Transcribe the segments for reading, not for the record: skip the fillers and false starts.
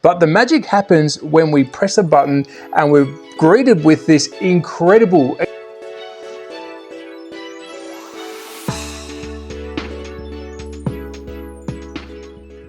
But the magic happens when we press a button and we're greeted with this incredible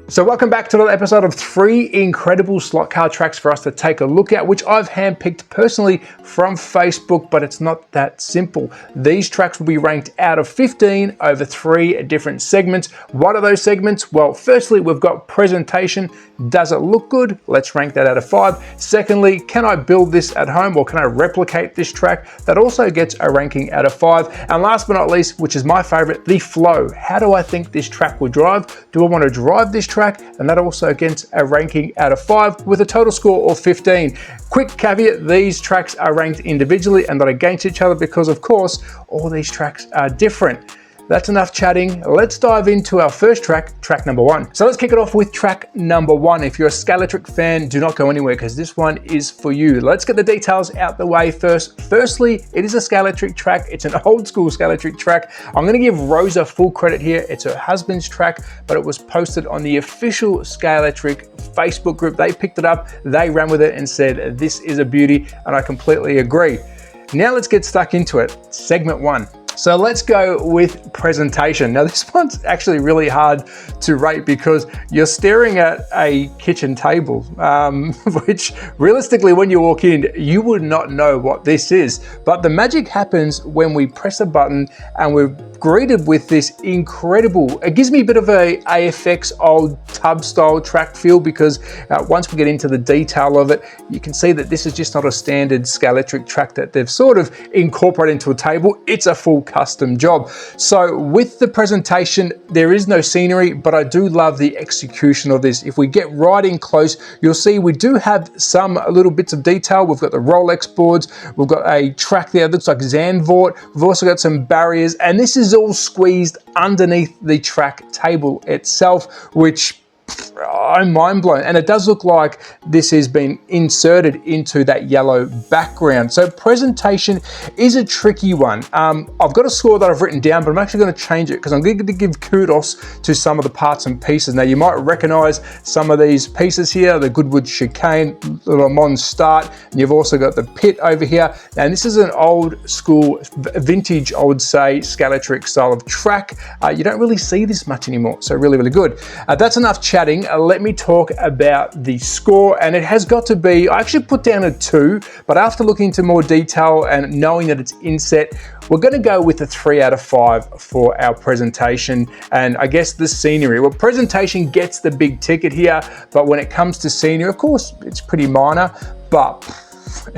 So welcome back to another episode of 3 incredible slot car tracks for us to take a look at, which I've handpicked personally from Facebook, but it's not that simple. These tracks will be ranked out of 15 over 3 different segments. What are those segments? Well, firstly, we've got presentation. Does it look good? Let's rank that out of 5. Secondly, can I build this at home or can I replicate this track? That also gets a ranking out of 5. And last but not least, which is my favorite, the flow. How do I think this track will drive? Do I want to drive this track? And that also gets a ranking out of 5 with a total score of 15. Quick caveat, these tracks are ranked individually and not against each other because of course, all these tracks are different. That's enough chatting. Let's dive into our first track, track number 1. So let's kick it off with track number 1. If you're a Scalatric fan, do not go anywhere because this one is for you. Let's get the details out the way first. Firstly, it is a Scalatric track. It's an old school Scalatric track. I'm going to give Rosa full credit here. It's her husband's track, but it was posted on the official Scalatric Facebook group. They picked it up, they ran with it and said, this is a beauty, and I completely agree. Now let's get stuck into it. Segment 1. So let's go with presentation. Now this one's actually really hard to rate because you're staring at a kitchen table, which realistically when you walk in, you would not know what this is. But the magic happens when we press a button and we're greeted with this incredible, it gives me a bit of a AFX old tub style track feel because once we get into the detail of it, you can see that this is just not a standard Scalatric track that they've sort of incorporated into a table. It's a full custom job. So with the presentation, there is no scenery, but I do love the execution of this. If we get right in close, you'll see we do have some little bits of detail. We've got the Rolex boards, we've got a track there that looks like Zandvoort, we've also got some barriers, and this is all squeezed underneath the track table itself, which I'm mind blown. And it does look like this has been inserted into that yellow background. So presentation is a tricky one. I've got a score that I've written down, but I'm actually going to change it because I'm going to give kudos to some of the parts and pieces. Now you might recognize some of these pieces here, the Goodwood chicane, the Le Mans start, and you've also got the pit over here. And this is an old school, vintage, I would say, Scalatric style of track. You don't really see this much anymore. So really, really good. That's enough chatting. Let me talk about the score, and it has got to be, I actually put down a 2, but after looking into more detail and knowing that it's inset, we're going to go with a 3 out of 5 for our presentation. And I guess the scenery, well, presentation gets the big ticket here, but when it comes to scenery, of course, it's pretty minor, but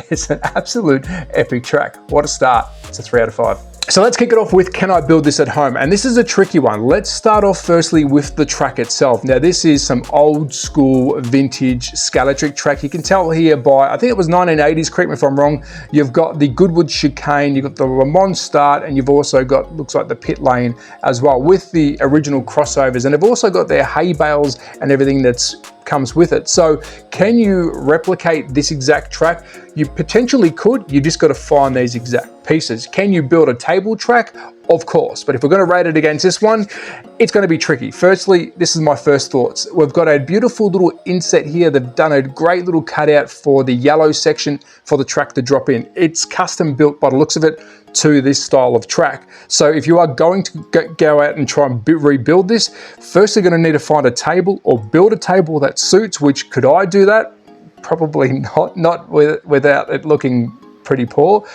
it's an absolute epic track. What a start. It's a 3 out of 5. So let's kick it off with, can I build this at home? And this is a tricky one. Let's start off firstly with the track itself. Now this is some old school vintage Scalatric track. You can tell here by, I think it was 1980s, correct me if I'm wrong. You've got the Goodwood chicane, you've got the Le Mans start, and you've also got, looks like the pit lane as well with the original crossovers. And they've also got their hay bales and everything that's comes with it. So can you replicate this exact track? You potentially could, you just got to find these exact pieces. Can you build a table track? Of course, but if we're going to rate it against this one, it's going to be tricky. Firstly, this is my first thoughts. We've got a beautiful little inset here. They've done a great little cutout for the yellow section for the track to drop in. It's custom built by the looks of it to this style of track. So if you are going to go out and try and rebuild this, first you're going to need to find a table or build a table that suits, which could I do that? Probably not without it looking pretty poor.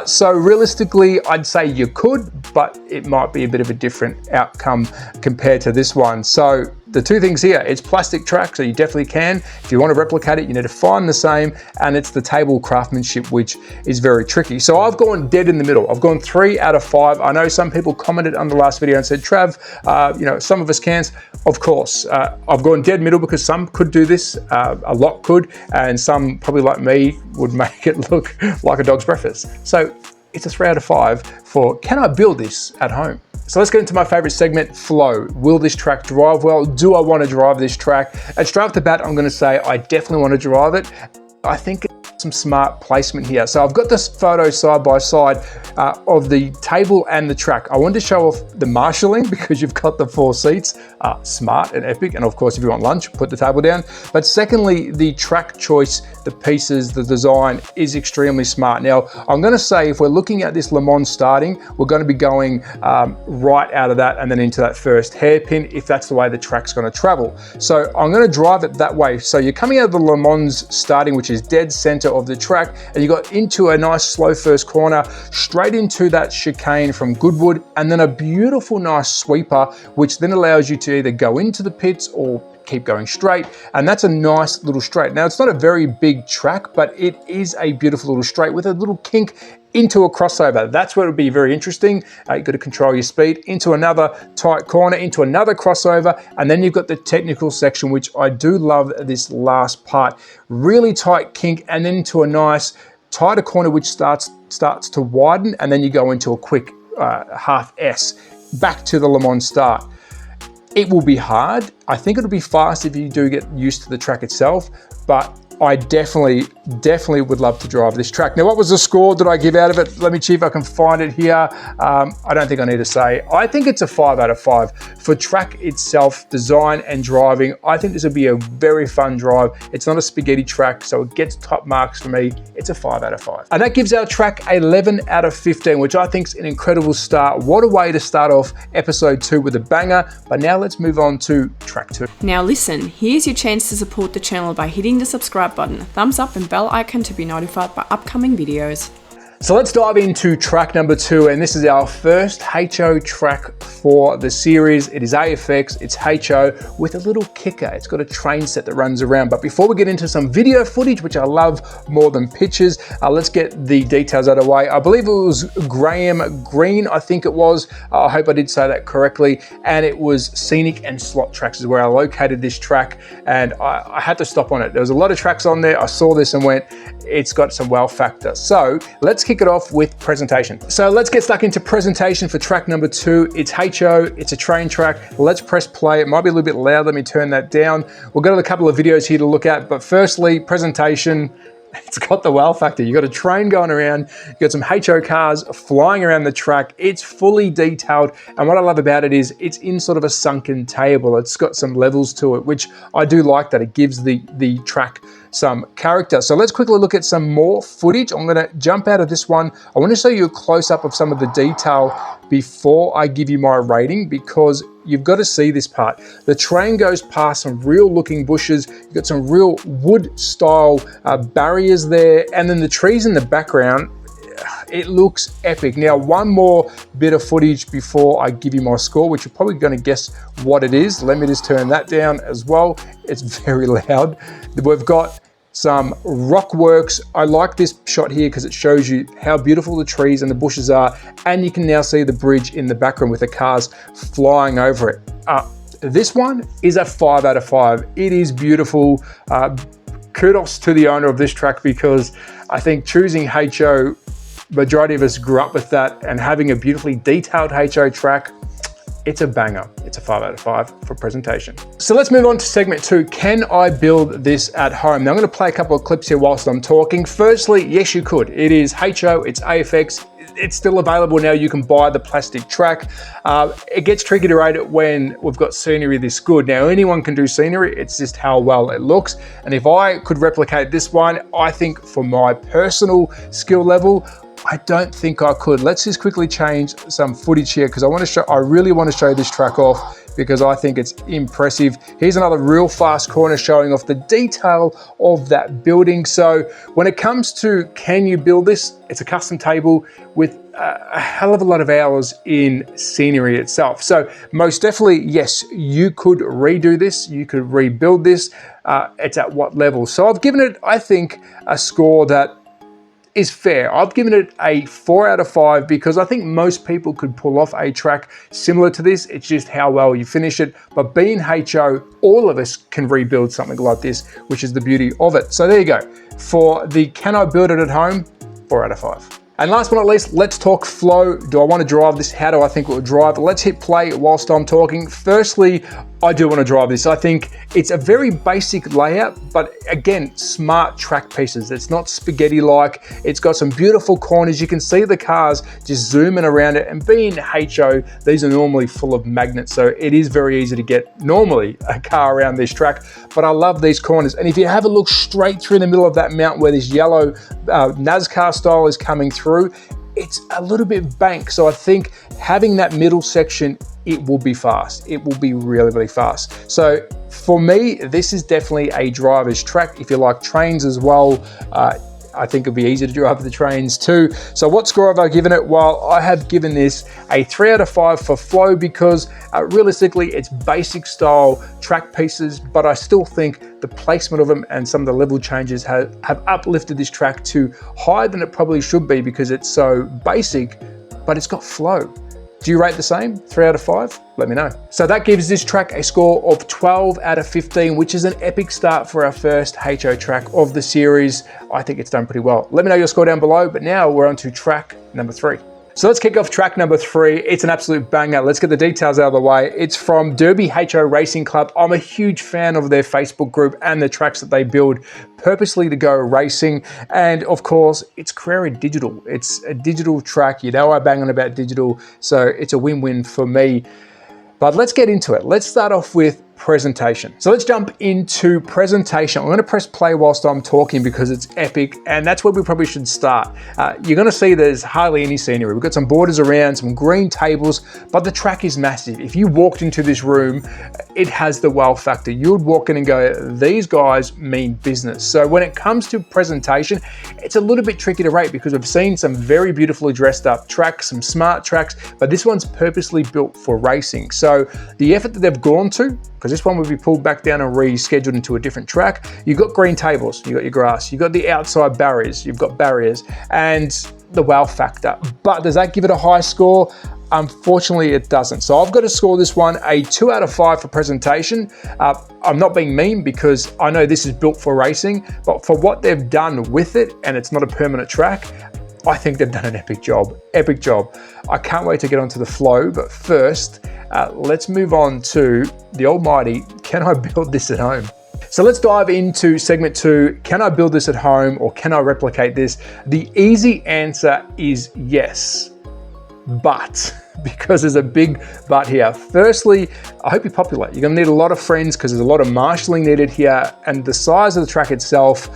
So realistically, I'd say you could, but it might be a bit of a different outcome compared to this one. So the two things here, it's plastic track, so you definitely can. If you want to replicate it, you need to find the same, and it's the table craftsmanship, which is very tricky. So I've gone dead in the middle. I've gone 3 out of 5. I know some people commented on the last video and said, Trav, you know, some of us can't. Of course, I've gone dead middle because some could do this, a lot could, and some probably like me would make it look like a dog's breakfast. So it's a 3 out of 5 for, can I build this at home? So let's get into my favorite segment, flow. Will this track drive well? Do I want to drive this track? And straight off the bat, I'm going to say I definitely want to drive it. I think it's some smart placement here. So I've got this photo side by side of the table and the track. I wanted to show off the marshalling because you've got the 4 seats. smart and epic. And of course, if you want lunch, put the table down. But secondly, the track choice, the pieces, the design is extremely smart. Now, I'm going to say if we're looking at this Le Mans starting, we're going to be going right out of that and then into that first hairpin if that's the way the track's going to travel. So I'm going to drive it that way. So you're coming out of the Le Mans starting, which is dead center of the track, and you got into a nice slow first corner, straight into that chicane from Goodwood, and then a beautiful nice sweeper, which then allows you to either go into the pits or keep going straight, and that's a nice little straight. Now, it's not a very big track, but it is a beautiful little straight with a little kink into a crossover. That's where it would be very interesting. You've got to control your speed into another tight corner, into another crossover, and then you've got the technical section, which I do love this last part. Really tight kink, and then into a nice tighter corner, which starts to widen, and then you go into a quick half S back to the Le Mans start. It will be hard. I think it'll be fast if you do get used to the track itself, but I definitely would love to drive this track. Now, what was the score that I give out of it? Let me see if I can find it here. I don't think I need to say. I think it's a 5 out of 5. For track itself, design and driving, I think this would be a very fun drive. It's not a spaghetti track, so it gets top marks for me. It's a 5 out of 5. And that gives our track 11 out of 15, which I think is an incredible start. What a way to start off episode 2 with a banger. But now let's move on to track 2. Now listen, here's your chance to support the channel by hitting the subscribe button, thumbs up and bell icon to be notified by upcoming videos. So let's dive into track number 2, and this is our first HO track for the series. It is AFX, it's HO with a little kicker. It's got a train set that runs around. But before we get into some video footage, which I love more than pictures, let's get the details out of the way. I believe it was Graham Green, I think it was. I hope I did say that correctly. And it was Scenic and Slot Tracks is where I located this track, and I had to stop on it. There was a lot of tracks on there. I saw this and went, it's got some wow factor. So let's kick it off with presentation. So let's get stuck into presentation for track number 2. It's HO, it's a train track. Let's press play. It might be a little bit loud. Let me turn that down. We've got a couple of videos here to look at, but firstly, presentation. It's got the wow factor. You've got a train going around, you've got some HO cars flying around the track. It's fully detailed, and what I love about it is it's in sort of a sunken table. It's got some levels to it, which I do like that. It gives the track some character. So let's quickly look at some more footage. I'm going to jump out of this one. I want to show you a close-up of some of the detail before I give you my rating, because you've got to see this part. The train goes past some real looking bushes. You've got some real wood style barriers there, and then the trees in the background. It looks epic. Now, one more bit of footage before I give you my score, which you're probably going to guess what it is. Let me just turn that down as well. It's very loud. We've got some rock works. I like this shot here because it shows you how beautiful the trees and the bushes are, and you can now see the bridge in the background with the cars flying over it. This one is a 5 out of 5. It is beautiful. Kudos to the owner of this track, because I think choosing HO, majority of us grew up with that, and having a beautifully detailed HO track, it's a banger. It's a 5 out of 5 for presentation. So let's move on to segment 2. Can I build this at home? Now I'm going to play a couple of clips here whilst I'm talking. Firstly, yes, you could. It is HO, it's AFX. It's still available now. You can buy the plastic track. It gets tricky to rate it when we've got scenery this good. Now, anyone can do scenery. It's just how well it looks. And if I could replicate this one, I think for my personal skill level, I don't think I could. Let's just quickly change some footage here, because I really want to show this track off, because I think it's impressive. Here's another real fast corner showing off the detail of that building. So when it comes to can you build this, it's a custom table with a hell of a lot of hours in scenery itself. So most definitely, yes, you could redo this, you could rebuild this. It's at what level? So I've given it, I think, a score that is fair. I've given it a 4 out of 5 because I think most people could pull off a track similar to this. It's just how well you finish it. But being HO, all of us can rebuild something like this, which is the beauty of it. So there you go. For the can I build it at home, 4 out of 5. And last but not least, let's talk flow. Do I want to drive this? How do I think it would drive? Let's hit play whilst I'm talking. Firstly, I do want to drive this. I think it's a very basic layout, but again, smart track pieces. It's not spaghetti-like. It's got some beautiful corners. You can see the cars just zooming around it, and being HO, these are normally full of magnets, so it is very easy to get normally a car around this track, but I love these corners. And if you have a look straight through the middle of that mountain where this yellow NASCAR style is coming through, it's a little bit banked, so I think having that middle section, it will be fast. It will be really, really fast. So for me, this is definitely a driver's track. If you like trains as well, I think it'll be easy to drive the trains too. So what score have I given it? Well, I have given this a 3 out of 5 for flow because realistically it's basic style track pieces, but I still think the placement of them and some of the level changes have uplifted this track to higher than it probably should be because it's so basic, but it's got flow. Do you rate the same? 3 out of 5? Let me know. So that gives this track a score of 12 out of 15, which is an epic start for our first HO track of the series. I think it's done pretty well. Let me know your score down below, but now we're on to track number 3. So let's kick off track number 3. It's an absolute banger. Let's get the details out of the way. It's from Derby HO Racing Club. I'm a huge fan of their Facebook group and the tracks that they build purposely to go racing. And of course, it's Carrera Digital. It's a digital track. You know I bang on about digital, so it's a win-win for me. But let's get into it. Let's start off with presentation. So let's jump into presentation. I'm going to press play whilst I'm talking because it's epic, and that's where we probably should start. You're going to see there's hardly any scenery. We've got some borders around, some green tables, but the track is massive. If you walked into this room, it has the wow factor. You would walk in and go, these guys mean business. So when it comes to presentation, it's a little bit tricky to rate because we've seen some very beautifully dressed up tracks, some smart tracks, but this one's purposely built for racing. So the effort that they've gone to, because this one will be pulled back down and rescheduled into a different track. You've got green tables, you've got your grass, you've got the outside barriers, you've got barriers, and the wow factor. But does that give it a high score? Unfortunately, it doesn't. So I've got to score this one a 2 out of 5 for presentation. I'm not being mean because I know this is built for racing, but for what they've done with it, and it's not a permanent track, I think they've done an epic job. Epic job. I can't wait to get onto the flow, but first, let's move on to the almighty, can I build this at home? So let's dive into segment 2. Can I build this at home or can I replicate this? The easy answer is yes, but because there's a big but here. Firstly, I hope you populate. You're gonna need a lot of friends because there's a lot of marshalling needed here, and the size of the track itself,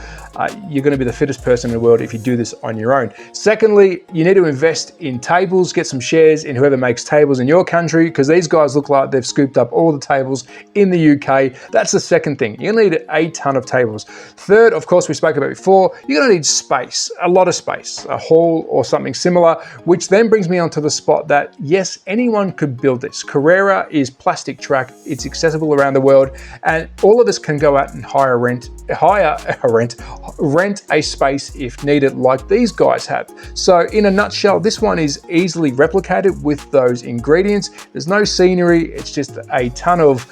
you're gonna be the fittest person in the world if you do this on your own. Secondly, you need to invest in tables, get some shares in whoever makes tables in your country, because these guys look like they've scooped up all the tables in the UK. That's the second thing. You're gonna need a ton of tables. Third, of course, we spoke about before, you're gonna need space, a lot of space, a hall or something similar, which then brings me onto the spot that, yes, anyone could build this. Carrera is plastic track, it's accessible around the world, and all of us can go out and rent a space if needed, like these guys have. So in a nutshell, this one is easily replicated with those ingredients. There's no scenery, it's just a ton of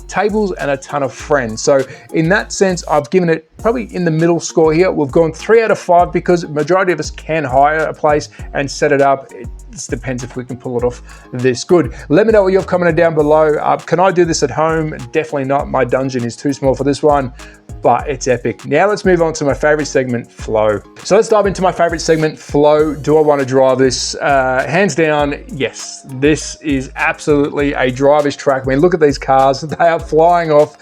tables and a ton of friends. So in that sense, I've given it probably in the middle score here. We've gone 3 out of 5 because majority of us can hire a place and set it up. It just depends if we can pull it off this good. Let me know what you've commented down below. Can I do this at home? Definitely not. My dungeon is too small for this one, but it's epic. Now let's move on to my favorite segment, flow. So let's dive into my favorite segment, flow. Do I want to drive this? Hands down, yes. This is absolutely a driver's track. I mean, look at these cars, they are flying off.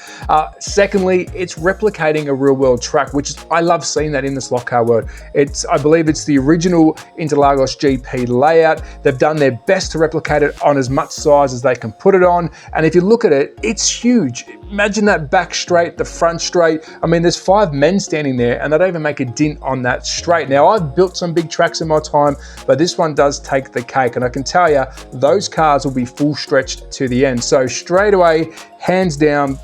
Secondly, it's replicating a real world track, which is, I love seeing that in the slot car world. I believe it's the original Interlagos GP layout. They've done their best to replicate it on as much size as they can put it on. And if you look at it, it's huge. Imagine that back straight, the front straight. I mean, there's 5 men standing there and they don't even make a dent on that straight. Now, I've built some big tracks in my time, but this one does take the cake. And I can tell you, those cars will be full stretched to the end. So straight away, hands down,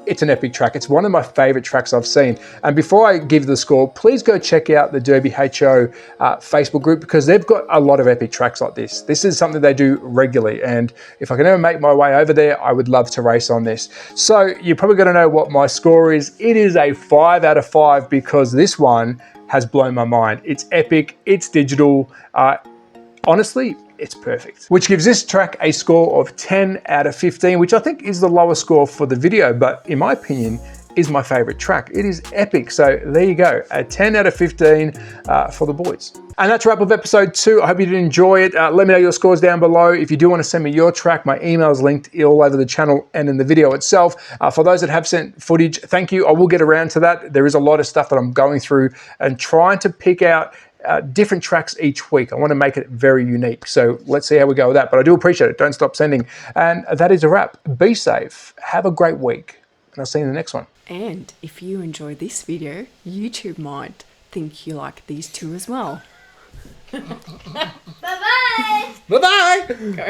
it's an epic track. It's one of my favorite tracks I've seen. And before I give the score, please go check out the Derby HO Facebook group, because they've got a lot of epic tracks like this. This is something they do regularly. And if I can ever make my way over there, I would love to race on this. So you're probably gonna know what my score is. It is a 5 out of 5 because this one has blown my mind. It's epic, it's digital. Honestly, it's perfect. Which gives this track a score of 10 out of 15, which I think is the lowest score for the video, but in my opinion, is my favorite track. It is epic. So there you go, a 10 out of 15 for the boys. And that's a wrap of episode 2. I hope you did enjoy it. Let me know your scores down below. If you do want to send me your track, my email is linked all over the channel and in the video itself. For those that have sent footage, thank you. I will get around to that. There is a lot of stuff that I'm going through and trying to pick out different tracks each week. I want to make it very unique. So let's see how we go with that. But I do appreciate it. Don't stop sending. And that is a wrap. Be safe. Have a great week. And I'll see you in the next one. And if you enjoy this video, YouTube might think you like these two as well. Bye-bye! Bye-bye! Go.